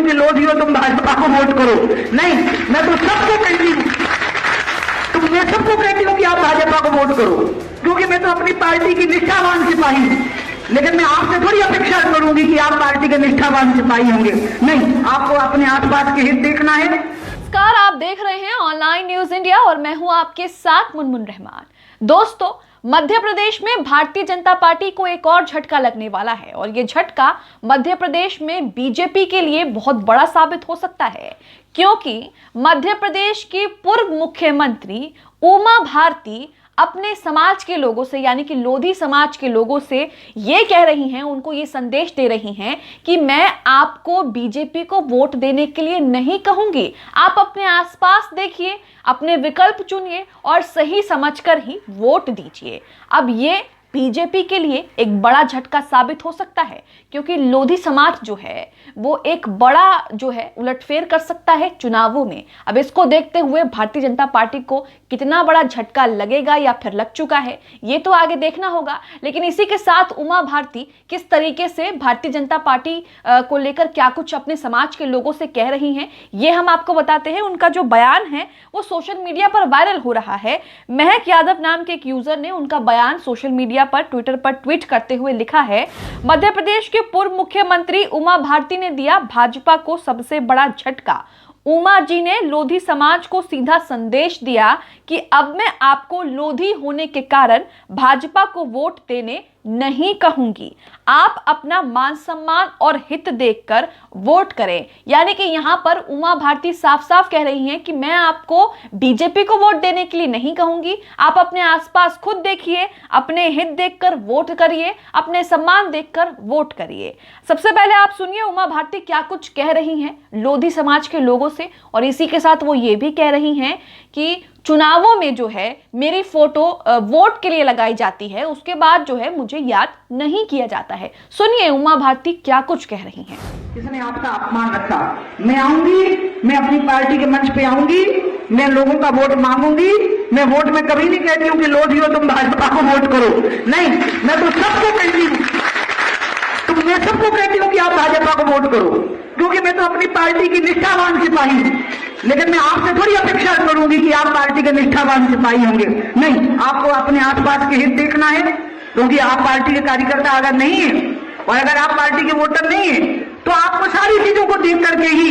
कि लोधी हो तुम भाजपा को वोट करो। नहीं, मैं तो सबको कहती हूँ, तो मैं सबको कहती हूँ कि आप भाजपा को वोट करो, क्योंकि मैं तो अपनी पार्टी की निष्ठावान सिपाही हूँ। लेकिन मैं आपसे थोड़ी अपेक्षा करूंगी कि आप पार्टी के निष्ठावान सिपाही होंगे। नहीं, आपको अपने आसपास के हित देखना है। नमस्कार, आप देख रहे हैं ऑनलाइन न्यूज इंडिया और मैं हूं आपके साथ मुनमुन रहमान। दोस्तों, मध्य प्रदेश में भारतीय जनता पार्टी को एक और झटका लगने वाला है और ये झटका मध्य प्रदेश में बीजेपी के लिए बहुत बड़ा साबित हो सकता है, क्योंकि मध्य प्रदेश की पूर्व मुख्यमंत्री उमा भारती अपने समाज के लोगों से, यानी कि लोधी समाज के लोगों से ये कह रही हैं, उनको ये संदेश दे रही हैं कि मैं आपको बीजेपी को वोट देने के लिए नहीं कहूंगी। आप अपने आसपास देखिए, अपने विकल्प चुनिए और सही समझकर ही वोट दीजिए। अब ये बीजेपी के लिए एक बड़ा झटका साबित हो सकता है, क्योंकि लोधी समाज जो है वो एक बड़ा जो है उलटफेर कर सकता है चुनावों में। अब इसको देखते हुए भारतीय जनता पार्टी को कितना बड़ा झटका लगेगा या फिर लग चुका है, ये तो आगे देखना होगा। लेकिन इसी के साथ उमा भारती किस तरीके से भारतीय जनता पार्टी को लेकर क्या कुछ अपने समाज के लोगों से कह रही हैं, ये हम आपको बताते हैं। उनका जो बयान है वो सोशल मीडिया पर वायरल हो रहा है। महक यादव नाम के एक यूजर ने उनका बयान सोशल मीडिया पर ट्विटर पर ट्वीट करते हुए लिखा है, मध्य प्रदेश के पूर्व मुख्यमंत्री उमा भारती ने दिया भाजपा को सबसे बड़ा झटका। उमा जी ने लोधी समाज को सीधा संदेश दिया कि अब मैं आपको लोधी होने के कारण भाजपा को वोट देने नहीं कहूंगी। आप अपना मान सम्मान और हित देखकर वोट करें। यानी कि यहां पर उमा भारती साफ साफ कह रही हैं कि मैं आपको बीजेपी को वोट देने के लिए नहीं कहूंगी। आप अपने आसपास खुद देखिए, अपने हित देखकर वोट करिए, अपने सम्मान देखकर वोट करिए। सबसे पहले आप सुनिए उमा भारती क्या कुछ कह रही हैं लोधी समाज के लोगों से, और इसी के साथ वो ये भी कह रही हैं कि चुनावों में जो है मेरी फोटो वोट के लिए लगाई जाती है, उसके बाद जो है मुझे याद नहीं किया जाता है। सुनिए उमा भारती क्या कुछ कह रही हैं। किसने आपका अपमान रखा? मैं आऊंगी, मैं अपनी पार्टी के मंच पे आऊंगी, मैं लोगों का वोट मांगूंगी। मैं वोट में कभी नहीं कहती हूँ कि लोधी हो तुम भाजपा को वोट करो। नहीं, मैं तो सबको कहती हूँ, तो मैं सबको कहती हूँ कि आप भाजपा को वोट करो, क्योंकि मैं तो अपनी पार्टी की निष्ठावान सिपाही हूँ। लेकिन मैं आपसे थोड़ी अपेक्षा करूंगी कि आप पार्टी के निष्ठावान सिपाही होंगे। नहीं, आपको अपने आसपास के हित देखना है, क्योंकि आप पार्टी के कार्यकर्ता अगर नहीं है और अगर आप पार्टी के वोटर नहीं है तो आपको सारी चीजों को देख करके ही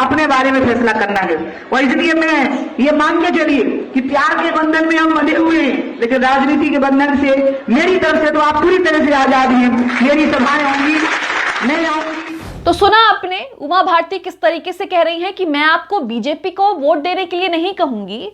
अपने बारे में फैसला करना है। और इसलिए मैं ये मान के चलिए कि प्यार के बंधन में हम बंधे हुए हैं, लेकिन राजनीति के बंधन से मेरी तरफ से तो आप पूरी तरह से आजाद हैं। मेरी सभाएं होंगी, मैं आऊंगी। तो सुना आपने उमा भारती किस तरीके से कह रही हैं कि मैं आपको बीजेपी को वोट देने के लिए नहीं कहूंगी।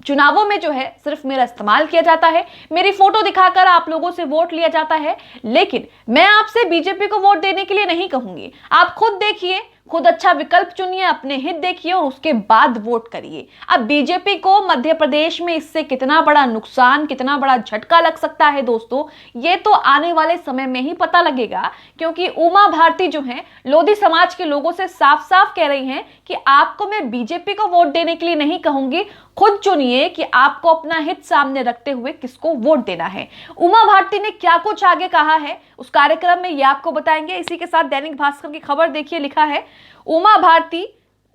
चुनावों में जो है सिर्फ मेरा इस्तेमाल किया जाता है, मेरी फोटो दिखाकर आप लोगों से वोट लिया जाता है, लेकिन मैं आपसे बीजेपी को वोट देने के लिए नहीं कहूंगी। आप खुद देखिए, खुद अच्छा विकल्प चुनिए, अपने हित देखिए और उसके बाद वोट करिए। अब बीजेपी को मध्य प्रदेश में इससे कितना बड़ा नुकसान, कितना बड़ा झटका लग सकता है दोस्तों, ये तो आने वाले समय में ही पता लगेगा। क्योंकि उमा भारती जो है लोधी समाज के लोगों से साफ साफ कह रही हैं कि आपको मैं बीजेपी को वोट देने के लिए नहीं कहूंगी। खुद चुनिए कि आपको अपना हित सामने रखते हुए किसको वोट देना है। उमा भारती ने क्या कुछ आगे कहा है उस कार्यक्रम में ये आपको बताएंगे। इसी के साथ दैनिक भास्कर की खबर देखिए, लिखा है उमा भारती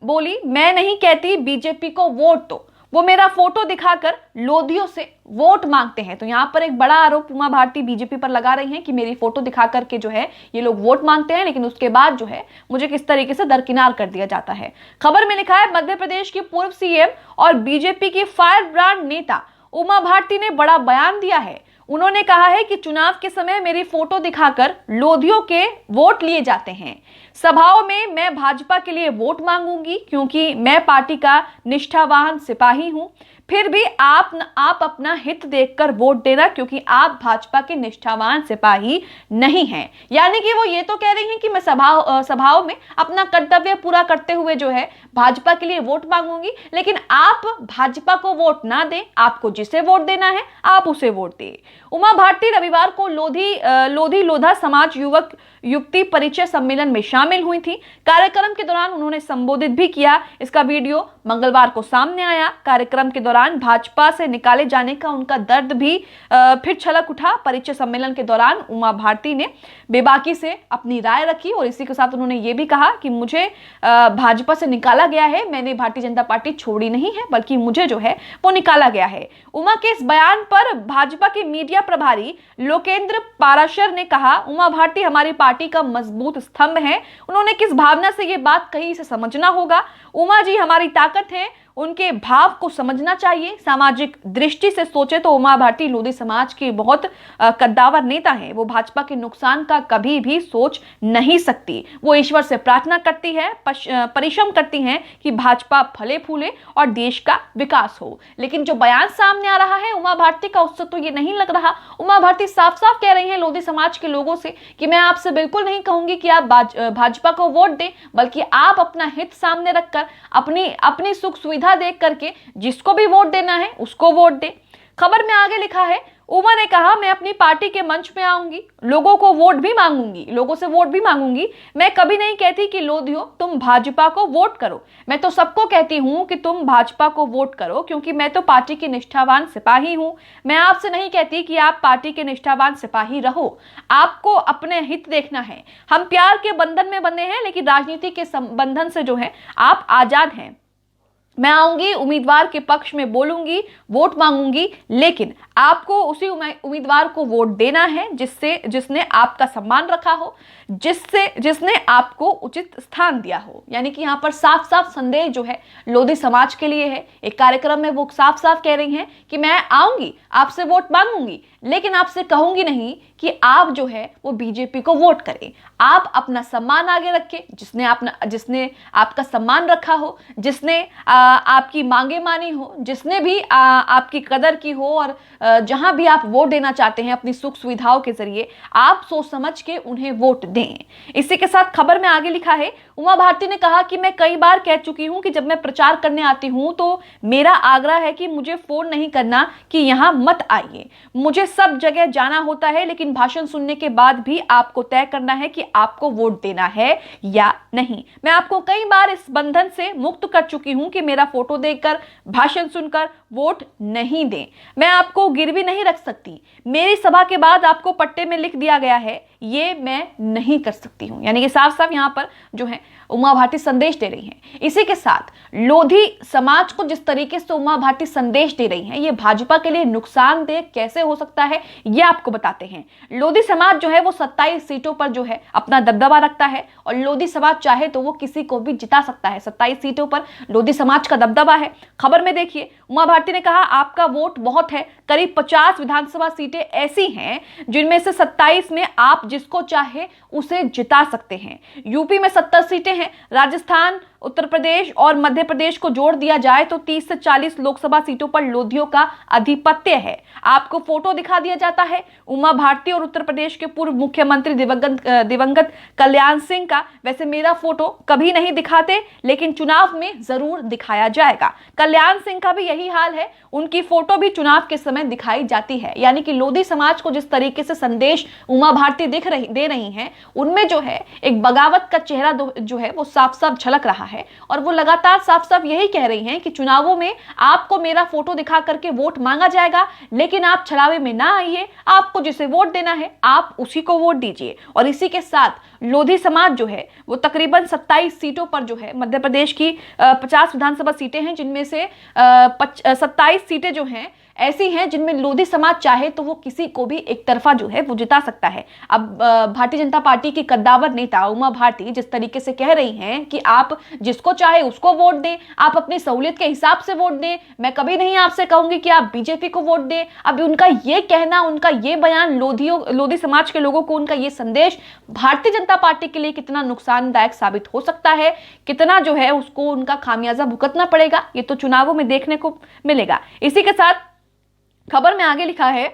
बोली, मैं नहीं कहती बीजेपी को वोट दो, वो मेरा फोटो दिखाकर लोधियों से वोट मांगते हैं। तो यहाँ पर एक बड़ा आरोप उमा भारती बीजेपी पर लगा रही हैं कि मेरी फोटो दिखा करके जो है ये लोग वोट मांगते हैं, लेकिन उसके बाद जो है मुझे किस तरीके से दरकिनार कर दिया जाता है। खबर में लिखा है, मध्य प्रदेश की पूर्व सीएम और बीजेपी की फायर ब्रांड नेता उमा भारती ने बड़ा बयान दिया है। उन्होंने कहा है कि चुनाव के समय मेरी फोटो दिखाकर लोधियों के वोट लिए जाते हैं। सभाओं में मैं भाजपा के लिए वोट मांगूंगी, क्योंकि मैं पार्टी का निष्ठावान सिपाही हूं। फिर भी आप अपना हित देखकर वोट देना, क्योंकि आप भाजपा के निष्ठावान सिपाही नहीं हैं। यानी कि वो ये तो कह रही हैं कि मैं सभाओं में अपना कर्तव्य पूरा करते हुए जो है भाजपा के लिए वोट मांगूंगी, लेकिन आप भाजपा को वोट ना दें, आपको जिसे वोट देना है आप उसे वोट दें। उमा भारती रविवार को लोधी लोधा समाज युवक युक्ति परिचय सम्मेलन में शामिल हुई थी। कार्यक्रम के दौरान उन्होंने संबोधित भी किया। इसका वीडियो मंगलवार को सामने आया। कार्यक्रम के दौरान दौरान भाजपा से निकाले जाने का उनका दर्द भी फिर छलक उठा। परिचय सम्मेलन के दौरान उमा भारती ने बेबाकी से अपनी राय रखी और इसी के साथ उन्होंने ये भी कहा कि मुझे भाजपा से निकाला गया है, मैंने भारतीय जनता पार्टी छोड़ी नहीं है, बल्कि मुझे जो है वो निकाला गया है। उमा के इस बयान पर भाजपा के मीडिया प्रभारी लोकेंद्र पाराशर ने कहा, उमा भारती हमारी पार्टी का मजबूत स्तंभ है। उन्होंने किस भावना से ये बात कही इसे समझना होगा। उमा जी हमारी ताकत है, उनके भाव को समझना चाहिए। सामाजिक दृष्टि से सोचे तो उमा भारती लोधी समाज की बहुत कद्दावर नेता हैं। वो भाजपा के नुकसान का कभी भी सोच नहीं सकती। वो ईश्वर से प्रार्थना करती है, परिश्रम करती हैं कि भाजपा फले फूले और देश का विकास हो। लेकिन जो बयान सामने आ रहा है उमा भारती का, उससे तो ये नहीं लग रहा। उमा भारती साफ साफ कह रही हैं लोधी समाज के लोगों से कि मैं आपसे बिल्कुल नहीं कहूंगी कि आप भाजपा को वोट दें, बल्कि आप अपना हित सामने रखकर अपनी सुख सुविधा देख करके जिसको भी वोट देना है उसको वोट दे। खबर में आगे लिखा है, उमा ने कहा मैं अपनी पार्टी के मंच पे आऊंगी, लोगों से वोट भी मांगूंगी। मैं कभी नहीं कहती कि लोधियो तुम भाजपा को वोट करो, मैं तो सबको कहती हूं कि तुम भाजपा को वोट करो, क्योंकि मैं तो पार्टी की निष्ठावान सिपाही हूं। मैं आपसे नहीं कहती कि आप पार्टी के निष्ठावान सिपाही रहो, आपको अपने हित देखना है। हम प्यार के बंधन में बंधे हैं, लेकिन राजनीति के बंधन से जो है आप आजाद हैं। मैं आऊंगी, उम्मीदवार के पक्ष में बोलूंगी, वोट मांगूंगी, लेकिन आपको उसी उम्मीदवार को वोट देना है जिसने आपका सम्मान रखा हो, जिसने आपको उचित स्थान दिया हो। यानी कि यहाँ पर साफ साफ संदेश जो है लोधी समाज के लिए है। एक कार्यक्रम में वो साफ साफ कह रही हैं कि मैं आऊंगी, आपसे वोट मांगूंगी, लेकिन आपसे कहूंगी नहीं कि आप जो है वो बीजेपी को वोट करें। आप अपना सम्मान आगे रखें, जिसने आपका सम्मान रखा हो, जिसने आपकी मांगे मानी हो, जिसने भी आपकी कदर की हो, और जहां भी आप वोट देना चाहते हैं अपनी सुख सुविधाओं के जरिए, आप सोच समझ के उन्हें वोट दें। इसी के साथ खबर में आगे लिखा है, उमा भारती ने कहा कि मैं कई बार कह चुकी हूं कि जब मैं प्रचार करने आती हूं तो मेरा आग्रह है कि मुझे फोन नहीं करना कि यहां मत आइए। मुझे सब जगह जाना होता है, लेकिन भाषण सुनने के बाद भी आपको तय करना है कि आपको वोट देना है या नहीं। मैं आपको कई बार इस बंधन से मुक्त कर चुकी हूं कि मेरा फोटो देखकर, भाषण सुनकर वोट नहीं दें। मैं आपको गिरवी नहीं रख सकती। मेरी सभा के बाद आपको पट्टे में लिख दिया गया है, ये मैं नहीं कर सकती हूं। यानी कि साफ साफ यहां पर जो है उमा भारती संदेश दे रही हैं। इसी के साथ लोधी समाज को जिस तरीके से उमा भारती संदेश दे रही हैं, ये भाजपा के लिए नुकसानदेह कैसे हो सकता है, ये आपको बताते हैं। लोधी समाज जो है वो 27 सीटों पर जो है अपना दबदबा रखता है, और लोधी समाज चाहे तो वो किसी को भी जिता सकता है। 27 सीटों पर लोधी समाज का दबदबा है। खबर में देखिए, उमा भारती ने कहा आपका वोट बहुत है। करीब 50 विधानसभा सीटें ऐसी हैं जिनमें से 27 में आप जिसको चाहे उसे जिता सकते हैं। यूपी में 70 सीटें हैं। राजस्थान, उत्तर प्रदेश और मध्य प्रदेश को जोड़ दिया जाए तो 30 से 40 लोकसभा सीटों पर लोधियों का आधिपत्य है। आपको फोटो दिखा दिया जाता है उमा भारती और उत्तर प्रदेश के पूर्व मुख्यमंत्री दिवंगत कल्याण सिंह का। वैसे मेरा फोटो कभी नहीं दिखाते, लेकिन चुनाव में जरूर दिखाया जाएगा। कल्याण सिंह का भी यही हाल है, उनकी फोटो भी चुनाव के समय दिखाई जाती है। यानी कि लोधी समाज को जिस तरीके से संदेश उमा भारती दे रही हैं, उनमें जो है एक बगावत का चेहरा जो है वो साफ साफ झलक रहा है। और वो लगातार साफ साफ यही कह रही हैं कि चुनावों में आपको मेरा फोटो दिखा करके वोट मांगा जाएगा, लेकिन आप छलावे में ना आइए। आपको जिसे वोट देना है आप उसी को वोट दीजिए। और इसी के साथ लोधी समाज जो है वो तकरीबन 27 सीटों पर जो है, मध्य प्रदेश की 50 विधानसभा सीटें हैं, जिनमें से 27 सीटें जो हैं ऐसी हैं जिनमें लोधी समाज चाहे तो वो किसी को भी एक तरफा जो है वो जिता सकता है। अब भारतीय जनता पार्टी की कद्दावर नेता उमा भारती जिस तरीके से कह रही हैं कि आप जिसको चाहे उसको वोट दें, आप अपनी सहूलियत के हिसाब से वोट दें, मैं कभी नहीं आपसे कहूंगी कि आप बीजेपी को वोट दें। अब उनका ये कहना, उनका ये बयान लोधी समाज के लोगों को, उनका ये संदेश भारतीय जनता पार्टी के लिए कितना नुकसानदायक साबित हो सकता है, कितना जो है उसको उनका खामियाजा भुगतना पड़ेगा, ये तो चुनावों में देखने को मिलेगा। इसी के साथ खबर में आगे लिखा है,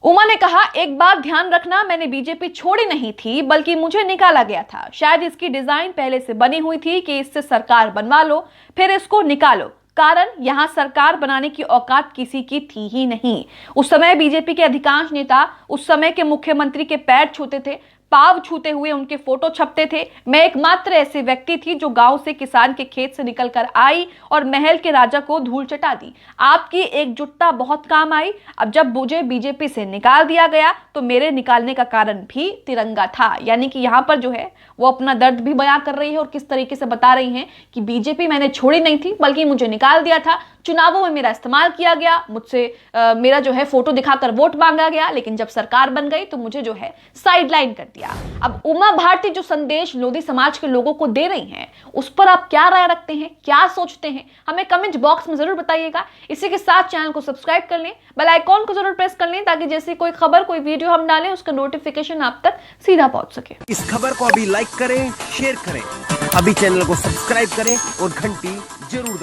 उमा ने कहा एक बात ध्यान रखना, मैंने बीजेपी छोड़ी नहीं थी बल्कि मुझे निकाला गया था। शायद इसकी डिजाइन पहले से बनी हुई थी कि इससे सरकार बनवा लो फिर इसको निकालो, कारण यहां सरकार बनाने की औकात किसी की थी ही नहीं। उस समय बीजेपी के अधिकांश नेता उस समय के मुख्यमंत्री के पैर छूते थे। पाव छूते हुए उनके फोटो छपते थे। मैं एकमात्र ऐसे व्यक्ति थी जो गांव से किसान के खेत से निकलकर आई और महल के राजा को धूल चटा दी। आपकी एकजुटता बहुत काम आई। अब जब मुझे बीजेपी से निकाल दिया गया तो मेरे निकालने का कारण भी तिरंगा था। यानी कि यहाँ पर जो है वो अपना दर्द भी बयां कर रही है और किस तरीके से बता रही हैं कि बीजेपी मैंने छोड़ी नहीं थी, बल्कि मुझे निकाल दिया था, चुनावों में मेरा इस्तेमाल किया गया, मुझसे मेरा जो है फोटो दिखाकर वोट मांगा गया, लेकिन जब सरकार बन गई तो मुझे जो है साइडलाइन कर दिया। अब उमा भारती जो संदेश लोधी समाज के लोगों को दे रही हैं, उस पर आप क्या राय रखते हैं, क्या सोचते हैं, हमें कमेंट बॉक्स में जरूर बताइएगा। इसी के साथ चैनल को सब्सक्राइब कर लें, बेल आइकॉन को जरूर प्रेस कर लें, ताकि जैसे कोई खबर, कोई वीडियो हम डालें उसका नोटिफिकेशन आप तक सीधा पहुंच सके। इस खबर को अभी लाइक करें, शेयर करें, अभी चैनल को सब्सक्राइब करें और घंटी जरूर